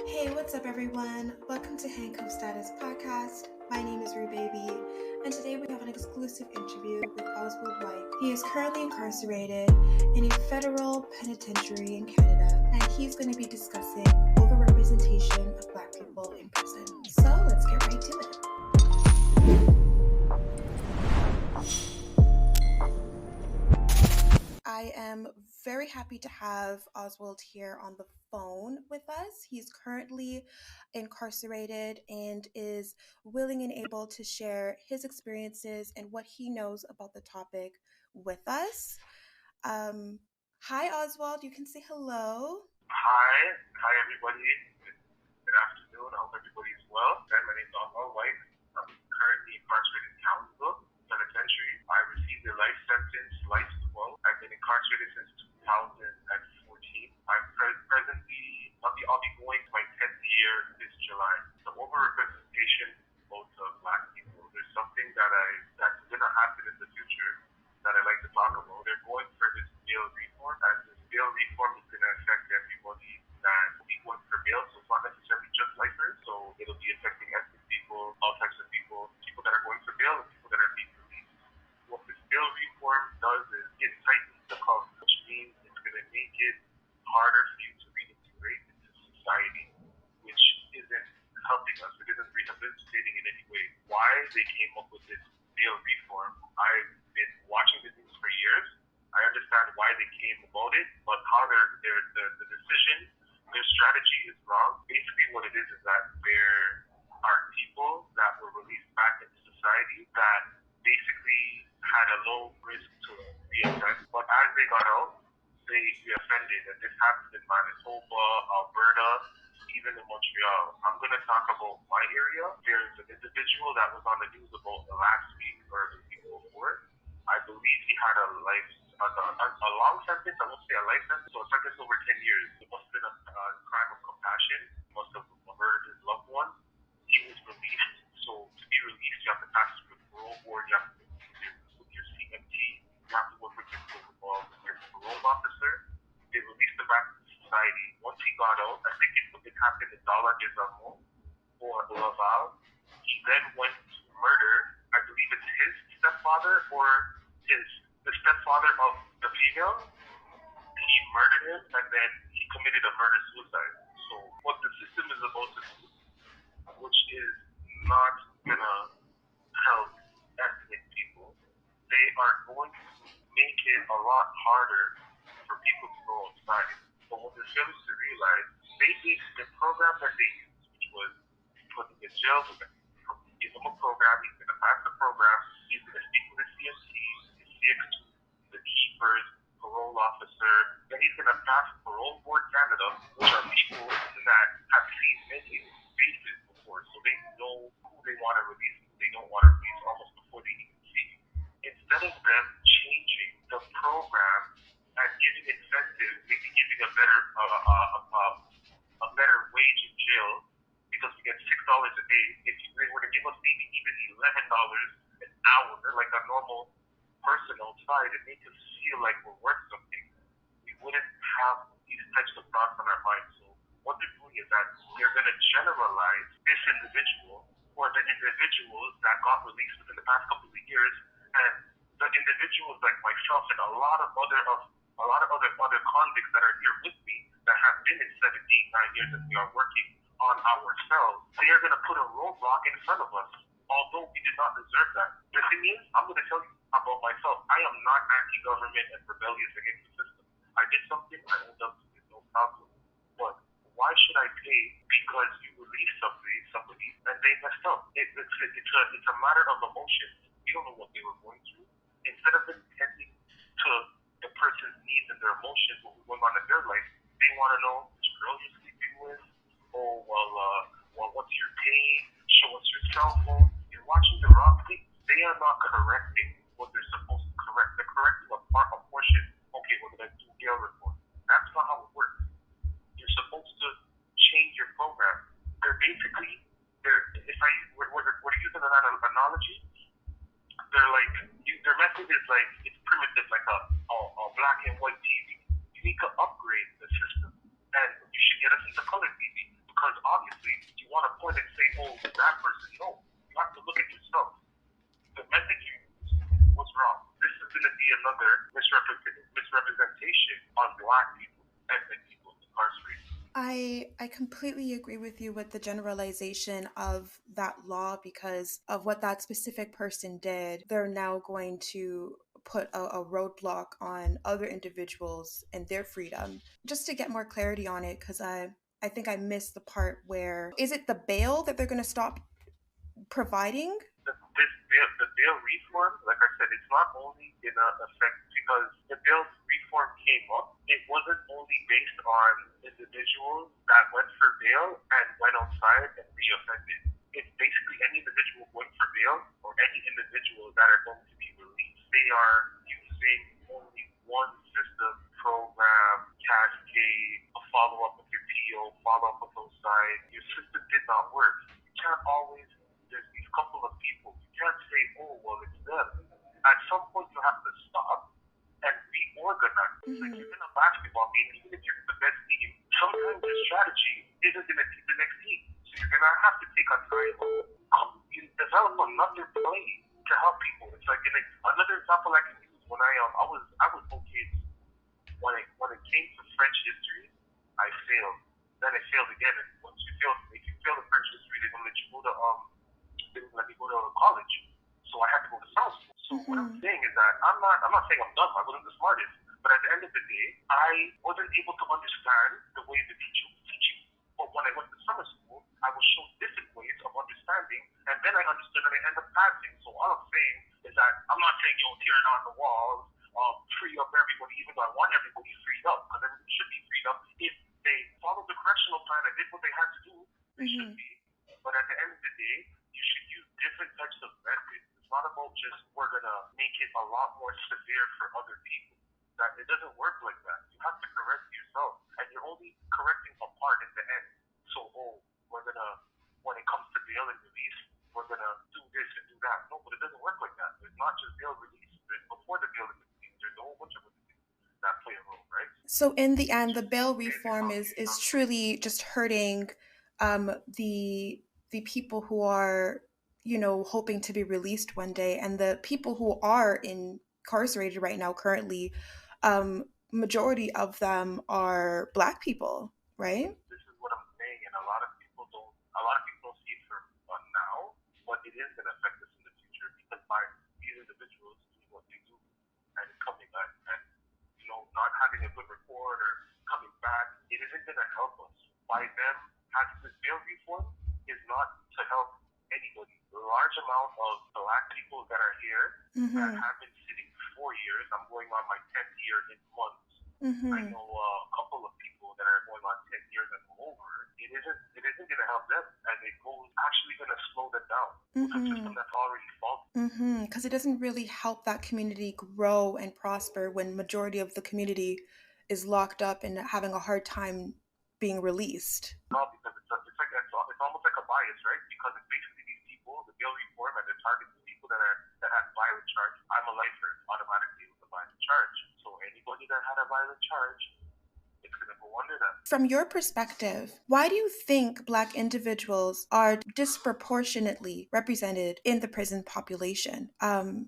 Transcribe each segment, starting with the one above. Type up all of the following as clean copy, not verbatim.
Hey, what's up, everyone? Welcome to Handcuff Status Podcast. My name is Rue Baby, and today we have an exclusive interview with Oswald Wyke. He is currently incarcerated in a federal penitentiary in Canada, and he's going to be discussing overrepresentation of Black people in prison. So let's get right to it. I am very happy to have Oswald here on the phone with us. He's currently incarcerated and is willing and able to share his experiences and what he knows about the topic with us. Hi, Oswald. You can say hello. Hi everybody. Good afternoon. I hope everybody's well. My name is Oswald Wyke. I'm currently incarcerated in Handcuff, penitentiary. I received a life sentence, life 12. I've been incarcerated since 2014. I'm presently, I'll be going to my 10th year this July. The overrepresentation of Black people. There's something that's going to happen in the future that I'd like to talk about. They're going for this bail reform, and this bail reform is going to affect everybody that will be going for bail. So it's not necessarily just lifers. So it'll be affecting ethnic people, all types of people, people that are going for bail, and people that are being released. What this bail reform does is it tightens the cuff, which means it's going to make it harder for you to reintegrate into society, which isn't helping us. It isn't rehabilitating in any way. Why they came up with this bail reform, I've been watching the news for years. I understand why they came about it, but how the decision, their strategy is wrong. Basically, what it is that there are people that were released back into society that basically had a low risk to reoffend, but as they got out, they reoffended, and this happened in Manitoba, Alberta, even in Montreal. I'm going to talk about my area. There's an individual that was on the news about the last week or the week before. I believe he had a long sentence. I won't say a life sentence, so a sentence over 10 years. It must have been a crime of compassion. He must have murdered his loved one. He was released. So to be released, you have to pass through the parole board. You have to with your CMT. You have to work with your parole officer. They released him back to society. Once he got out, I think it happened in Dollar Gizamo or Laval. He then went to murder. I believe it's his stepfather or the stepfather of the female. He murdered him, and then he committed a murder-suicide. So what the system is about to do, which is not gonna help ethnic people, they are going to make it a lot harder for people to go outside. But what they're failing to realize, the program that they used, which was put him in jail, give him a program, he's going to pass the program, he's going to speak with the CMT, the CX2, the keepers, parole officer, then he's going to pass Parole Board Canada, which are people that have seen many faces before, so they know who they want to release, who they don't want to release almost before they even see. Instead of them changing the program and giving incentives, maybe giving a better wage in jail, because we get $6 a day. If they were to give us maybe even $11 an hour, like a normal person outside, and make us feel like we're worth something, we wouldn't have these types of thoughts on our minds. So what they're doing is that they're going to generalize this individual or the individuals that got released within the past couple of years, and the individuals like myself and a lot of other convicts that are here with me that have been in 7, 8, 9 years that we are working on ourselves. They are going to put a roadblock in front of us, although we did not deserve that. The thing is, I'm going to tell you about myself. I am not anti-government and rebellious against the system. I did something, I owned up to it, no problem. But why should I pay because you released somebody and they messed up? It's a matter of emotions. We don't know what they were going through. Instead of them tending to the person's needs and their emotions, what was going on in their life, they want to know which girl you're sleeping with. Oh, well, what's your pain? Show us your cell phone. You're watching the wrong thing. They are not correcting what they're supposed to correct. They're correcting a portion. Okay, we're going to do bail reform. That's not how it works. You're supposed to change your program. We're using an analogy. Their method is like, it's primitive, like a black and white TV. You need to upgrade the system, and you should get us into color TV, because automatically you want to point and say, oh, that person. No, you have to look at yourself. The message you use was wrong. This is going to be another misrepresentation on Black people, ethnic people incarcerated. I completely agree with you with the generalization of that law because of what that specific person did. They're now going to put a roadblock on other individuals and their freedom. Just to get more clarity on it, because I think I missed the part where is it the bail that they're going to stop providing? The bail reform, like I said, it's not only in effect because the bail reform came up. It wasn't only based on individuals that went for bail and went outside and reoffended. It's basically any individual going for bail or any individuals that are going to be released. They are using only one system, program, cascade, a follow-up with your PO, follow-up with those sides. Your system did not work. You can't always, there's these couple of people. You can't say, oh, well, it's them. At some point, you have to stop and reorganize. It's like you're in a basketball game, even if you're the best team, sometimes the strategy isn't going to beat the next team. So you're going to have to take a time you develop another play to help people. It's like another example I can use when I was okay when it came to French history, I failed. Then I failed again. And once you fail, if you fail the French history, they're gonna let you go to they didn't let me go to college. So I had to go to summer school. So what I'm saying is that I'm not saying I'm dumb. I wasn't the smartest. But at the end of the day, I wasn't able to understand the way the teacher was teaching. But when I went to summer school, I was shown different ways of understanding, and then I understood and I ended up passing. So all I'm saying is that I'm not saying tear down the walls, free up everybody, even though I want everybody freed up, because everybody should be freed up. If they followed the correctional plan and did what they had to do, they should be. But at the end of the day, you should use different types of methods. It's not about just we're gonna make it a lot more severe for other people. That it doesn't work like that. You have to correct yourself, and you're only correcting a part in the end. So, we're gonna, when it comes to bail and release, we're gonna do this and do that. No, but it doesn't work like that. It's not just bail release. Before the bail and release, there's a whole bunch of other things that play a role, right? So in the end, the bail reform is truly just hurting the people who are, hoping to be released one day, and the people who are incarcerated right now currently, majority of them are Black people, right? This is what I'm saying, and a lot of people don't see it for now, but it is going to affect us in the future because by these individuals doing what they do and coming back and not having a good report or coming back, it isn't going to help us. By them having this bail reform is not to help anybody. The large amount of Black people that are here that have been sitting 4 years, I'm going on my 10th year in months. I know a couple of people that are going on 10 years and over. It isn't going to help them, and it's actually going to slow them down. It's a system that's already faulty. Because it doesn't really help that community grow and prosper when majority of the community is locked up and having a hard time being released. No, because it's almost like a bias, right? Because it's basically these people, the bail reform, and they're targeting people that have violent charges. I'm a lifer, automatically with a violent charge. So anybody that had a violent charge, it's going to go under them. From your perspective, why do you think Black individuals are disproportionately represented in the prison population,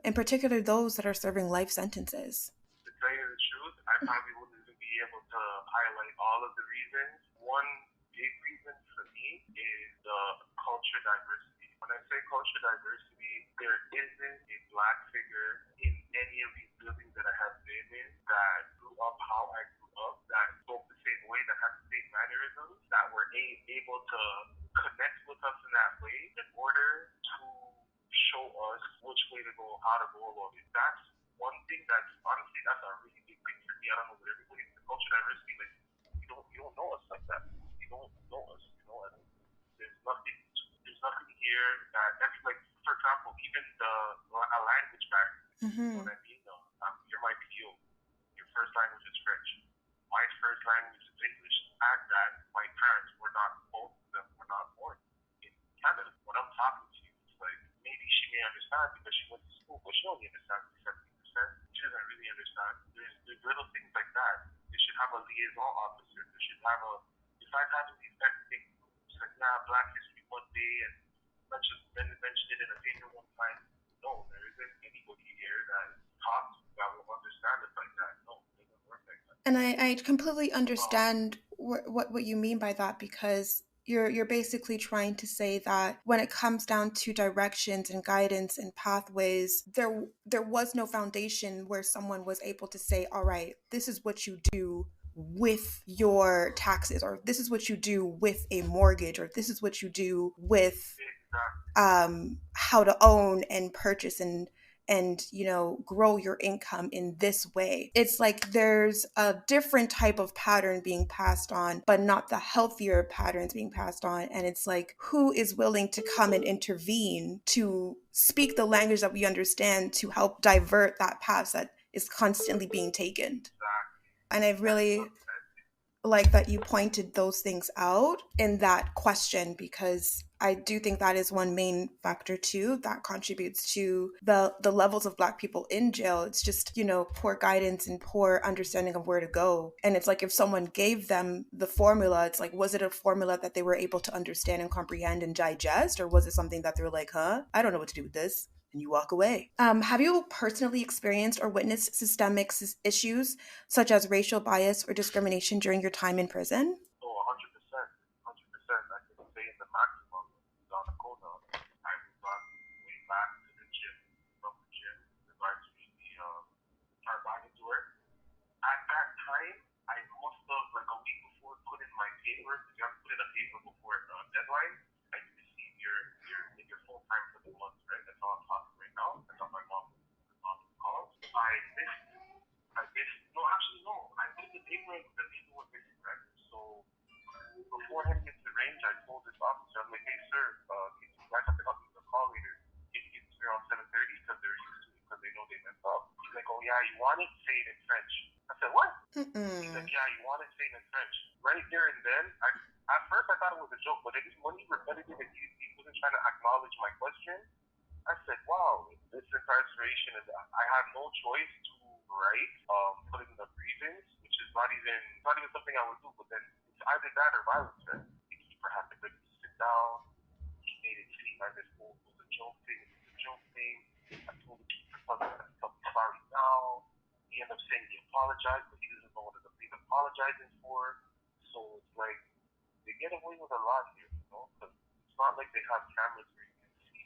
in particular those that are serving life sentences? To tell you the truth, I probably wouldn't even be able to highlight all of the reasons. One big reason for me is the culture diversity. When I say culture diversity, there isn't a Black figure in any of these buildings that I have been in that grew up how I grew up, that spoke the same way, that had the same mannerisms, that were able to connect with us in that way in order to show us which way to go, how to go about it. That's one thing that's honestly that's a really big thing for me. I don't know what everybody in the culture diversity, like you don't know us like that. You don't know us, and there's nothing here that that's like, for example, even a language barrier. You know what I mean? You're my PO. Your first language is French. My first language is English. At that, my parents were not, both of them were not born in Canada. When I'm talking to you, it's like maybe she may understand because she went to school, but she only understands 70%. She doesn't really understand. There's little things like that. They should have a liaison officer. They should have besides having these ethnic groups, and have Black History one day and mention it in a paper one time. No, there isn't anybody here that will understand it like that. No, it doesn't work like that. And I completely understand what you mean by that, because you're basically trying to say that when it comes down to directions and guidance and pathways, there was no foundation where someone was able to say, all right, this is what you do with your taxes, or this is what you do with a mortgage, or this is what you do with how to own and purchase and grow your income in this way. It's like there's a different type of pattern being passed on, but not the healthier patterns being passed on. And it's like, who is willing to come and intervene to speak the language that we understand to help divert that path that is constantly being taken? And I've really like that you pointed those things out in that question, because I do think that is one main factor too that contributes to the levels of Black people in jail. It's just, poor guidance and poor understanding of where to go. And it's like, if someone gave them the formula, it's like, was it a formula that they were able to understand and comprehend and digest, or was it something that they're like, I don't know what to do with this, and you walk away? Have you personally experienced or witnessed systemic issues such as racial bias or discrimination during your time in prison? Oh, 100%. 100%. I can say in the maximum, down the corner, I was on way back to the gym, from the gym, regards to the wagon to work. At that time, I must have, like a week before, put in my paper, because you have to put in a paper before deadline, and you receive your full time for the month, right? That's all I'm talking right now. That's all my mom calls. No, actually, no. I put the paper in, the paper was missing, right? So, before heading into the range, I told this officer, I'm like, hey, sir, can you guys have to help me with the call later? Can you get to me around 7:30, because they're used to it, because they know they messed up. He's like, oh, yeah, you want it? Say it in French. I said, what? He's like, yeah, you want it? Say it in French. Right there and then, at first I thought it was a joke, but when he repeated it and he wasn't trying to acknowledge my question, I said, wow, this incarceration is, I have no choice to write, put in the grievance, which is not even something I would do, but then it's either that or violence, right? The keeper had to let me sit down. He made it seem as if it was a joke thing. It was a joke thing. I told the keeper something, I'm sorry now. He ended up saying he apologized, but he doesn't know what he's apologizing for. So it's like, they get away with a lot here, because it's not like they have cameras where you can see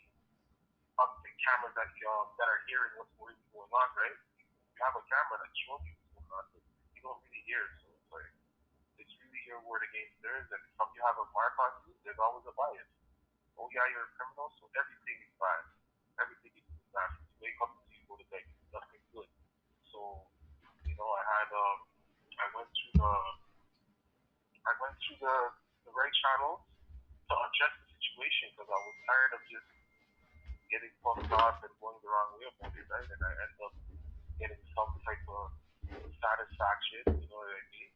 the cameras that are hearing what's really going on, right? You have a camera that's showing you what's going on, but you don't really hear. So it's like, it's really your word against theirs, and if you have a mark on you, there's always a bias. Oh yeah, you're a criminal, so everything is bad. Everything is bad. You wake up and you go to bed, nothing good. So, I went through the right channels to adjust the situation, because I was tired of just getting fucked off and going the wrong way about it, right? And I end up getting some type of satisfaction, you know what I mean?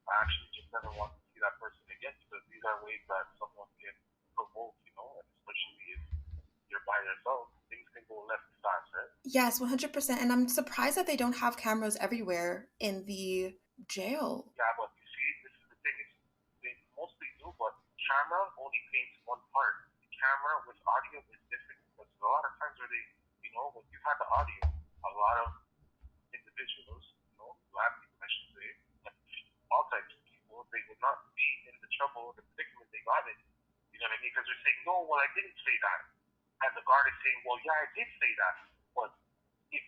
I actually just never want to see that person again, because these are ways that someone can provoke, and especially if you're by yourself, things can go left fast, right? Yes, 100%. And I'm surprised that they don't have cameras everywhere in the jail. Yeah, but you see, this is the thing. They mostly do, but camera only paints one part. The camera with audio is different, because a lot of times where they, when you have the audio, a lot of individuals, Black people, I should say, and all types of people, they would not be in the trouble, the predicament they got in. You know what I mean? Because they're saying, no, well, I didn't say that. And the guard is saying, well, yeah, I did say that. But if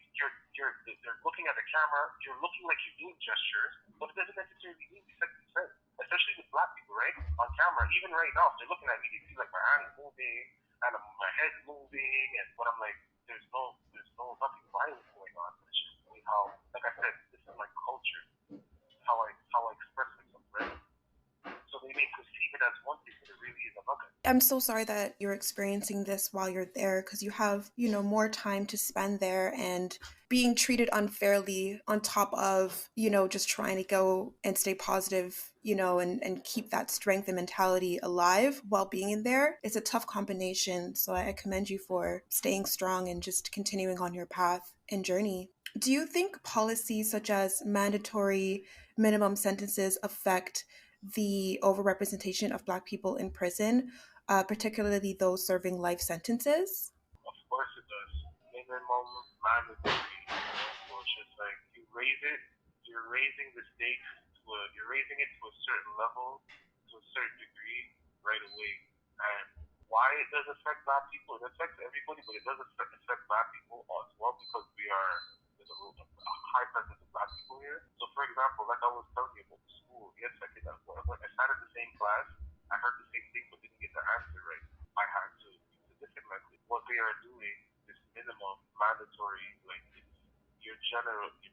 they're looking at the camera, you're looking like you're doing gestures, but it doesn't necessarily mean you said you said. Especially with Black people, right? On camera, even right now, if they're looking at me, they see like my hand is moving and my head's moving, but I'm like, there's nothing violent going on. It's just how, like I said, this is my culture, how I express myself, right? So they may perceive it as one thing, but it really is another. I'm so sorry that you're experiencing this while you're there, because you have, more time to spend there and being treated unfairly on top of, just trying to go and stay positive, and keep that strength and mentality alive while being in there. It's a tough combination. So I commend you for staying strong and just continuing on your path and journey. Do you think policies such as mandatory minimum sentences affect the overrepresentation of Black people in prison, particularly those serving life sentences? Of course it does. Minimum mandatory. So it's just like you're raising the stakes you're raising it to a certain level, to a certain degree right away. And why it does affect Black people? It affects everybody, but it does affect Black people as well because there's a high presence of Black people here. So for example, like I was telling you about the school, yes, I sat in the same class, I heard the same thing but didn't get the answer right. I had to use a different method. What they are doing, this minimum mandatory, like you're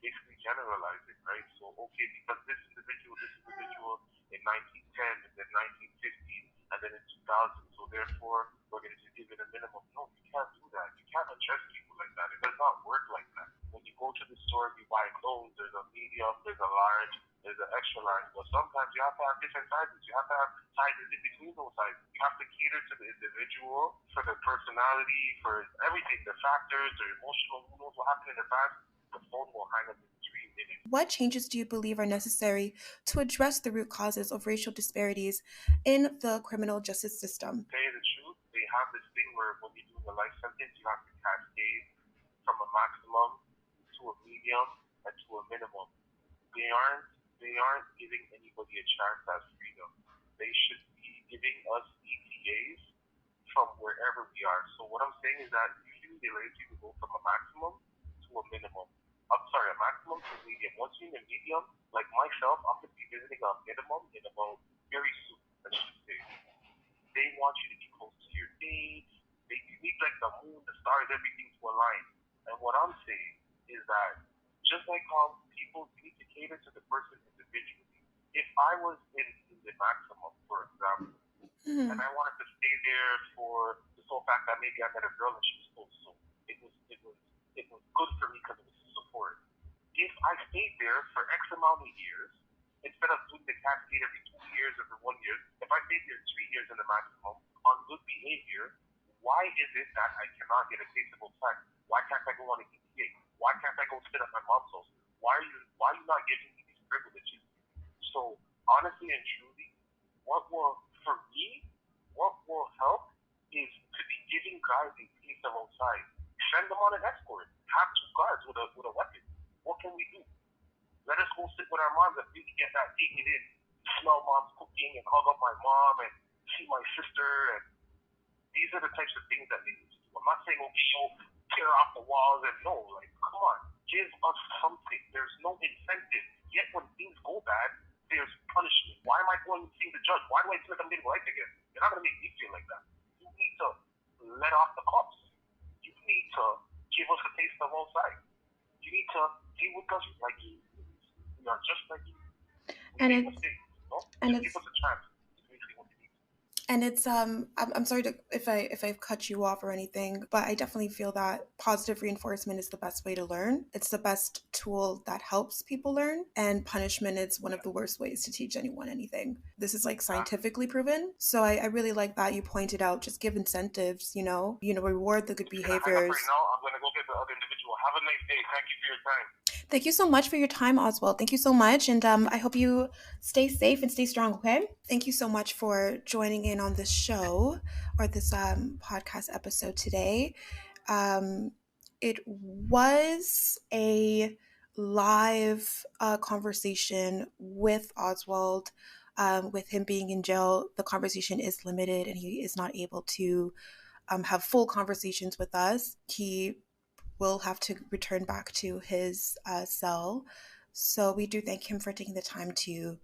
basically generalizing, right? So okay, because this individual in 1910 and then 1950 and then in 2000, so therefore we're going to give it a minimum. No, you can't do that. You can't address people like that. It does not work like that. When you go to the store, you buy clothes. There's a medium, there's a large, there's an extra large. But sometimes you have to have different sizes. You have to have sizes in between those sizes. You have to cater to the individual, for their personality, for everything, the factors, their emotional. Who knows what happened in the past? The phone will hang up in 3 minutes. What changes do you believe are necessary to address the root causes of racial disparities in the criminal justice system? To tell you the truth, they have this thing where when you're doing a life sentence, you have to cascade from a maximum to a medium and to a minimum. They aren't giving anybody a chance at freedom. They should be giving us ETAs from wherever we are. So what I'm saying is that usually they let you go from a maximum to a minimum. A maximum to a medium. Once you're in a medium, like myself, I'm going to be visiting a minimum in about very soon, let's just say. They want you to be close to your dates. You need like the moon, the stars, everything to align. And what I'm saying is that just like how people need to cater to the person individually. If I was in the maximum, for example, and I wanted to stay there for the sole fact that maybe I met a girl and she was close, so it was good for me because it was support. If I stayed there for X amount of years, instead of doing the cascade every 2 years or for 1 year, if I stayed there 3 years in the maximum on good behavior, why is it that I cannot get a tasteable fact? Why can't I go on an ETA? Why can't I go sit at my mom's house? Why are you not giving me these privileges? So honestly and truly, what will help is to be giving guys a piece of outside. Send them on an escort. Have 2 guards with a weapon. What can we do? Let us go sit with our moms and really get that taken in. Smell mom's cooking and hug up my mom and see my sister. And these are the types of things that they need to do. I'm not saying, tear off the walls and no, like, come on, give us something. There's no incentive. Yet when things go bad, there's punishment. Why am I going to see the judge? Why do I feel like I'm getting life again? You're not going to make me feel like that. You need to let off the cops. You need to give us a taste of outside. You need to deal with us like you. We are just like you. And it's give us a chance. And it's I'm sorry if I've cut you off or anything, but I definitely feel that positive reinforcement is the best way to learn. It's the best tool that helps people learn, and punishment is one of the worst ways to teach anyone anything. This is like scientifically proven. So I really like that you pointed out, just give incentives, reward the good behaviors. Right now, I'm gonna go get the other individual. Have a nice day. Thank you for your time. Thank you so much for your time, Oswald. Thank you so much. And I hope you stay safe and stay strong, okay? Thank you so much for joining in on this show or this podcast episode today. It was a live conversation with Oswald. With him being in jail, the conversation is limited and he is not able to have full conversations with us. He will have to return back to his cell. So we do thank him for taking the time to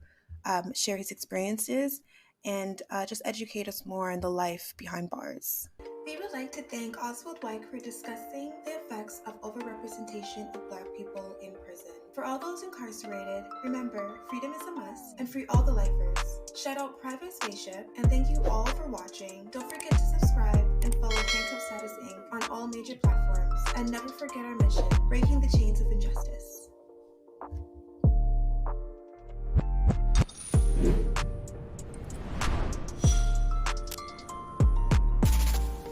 share his experiences and just educate us more on the life behind bars. We would like to thank Oswald Wyke for discussing the effects of overrepresentation of Black people in prison. For all those incarcerated, remember, freedom is a must, and free all the lifers. Shout out Private Spaceship, and thank you all for watching. Don't forget to subscribe and follow Handcuff Status Inc. on all major platforms. And never forget our mission, breaking the chains of injustice.